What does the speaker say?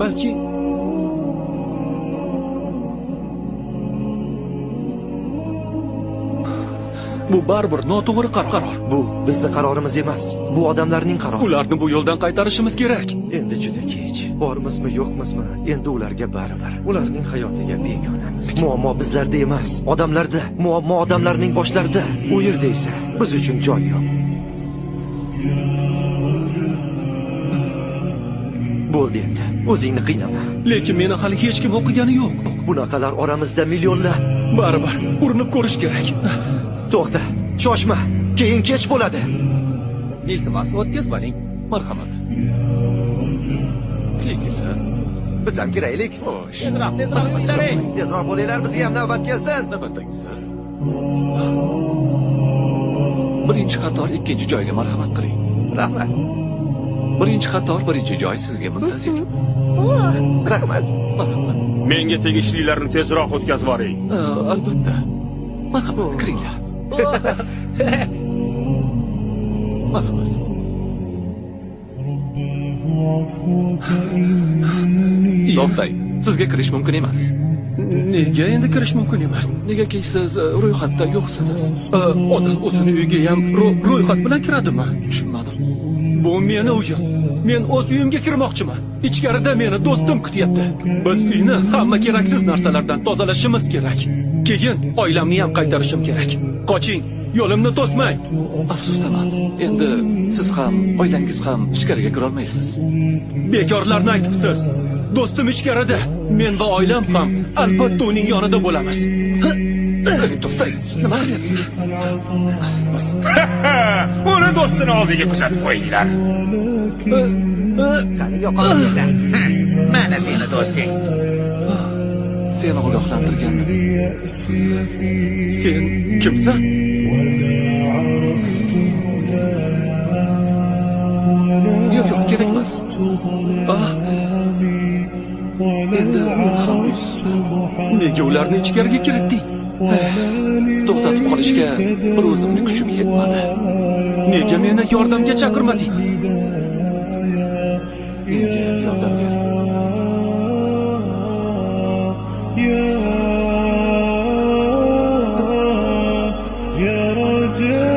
balki bu baribir noto'g'ri qaror. Bu bizning qarorimiz emas. Bu odamlarning qarori. Ularni bu yo'ldan qaytarishimiz kerak. Endi juda kech. Bormizmi, yo'qmizmi? Endi ularga baribir. Ularning hayotiga begonamiz. Muammo bizlarda emas, odamlarda. Muammo odamlarning boshlarida. U yerda esa biz uchun joy yo'q. Bo'ldi endi. O'zingni qiynama. Lekin meni hali hech kim o'qigani yo'q. Bunaqalar oramizda millionlar. Baribir urinib ko'rish kerak. To'xta, shoshma. Keyin kech bo'ladi. Iltimos, o'tkazmang. Marhamat. Klinikasi. Biz ham kiraylik. Xo'sh. Tezroq bo'laring. Tezroq bo'linglar, bizga ham navbat kelsin. Navbatdagisi. Birinchi qator ikkinchi joyga marhamat qiling. Rahmat. Birinchi qator birinchi joy sizga muntazir. Rahmat. Marhamat. Menga tegishlilarni tezroq o'tkazib yuboring. Albatta. Marhamat, kiringlar. Marhamat. To'xtang, sizga kirish mumkin emas. Nega endi kirish mumkin emas? Negaki siz ro'yxatda yo'qsiz. Odam o'zini uyiga ham ro'yxat bilan kiradimi? Tushunmadim. Bu meni uyim. Men o'z uyimga kirmoqchiman. Ichkarida meni do'stim kutyapti. Biz uyni hamma keraksiz narsalardan tozalashimiz kerak. Keyin oilamni ham qaytarishim kerak. Qoching, yo'limni to'smang. Afsusdaman. Endi siz ham, oilangiz ham ichkariga kira olmaysiz. Bekorlarni aytibsiz. Do'stim ichkarida. Men va oilam ham albatta uning yonida bo'lamiz. To'xtang, nima qilyapsiz? Uni do'stini oldiga kuzatib qo'yinglar. Qani yo'qolinglar. Mana seni do'sting. Seni ogohlantirgandim. Sen kimsan? Yo'q, kerak emas. Endi men ham nega ularni ichkariga kiritding? To'xtatib qolishga bir o'zimning kuchim yetmadi. Nega meni yordamga chaqirmading? Menga yordam ber. يا رجاء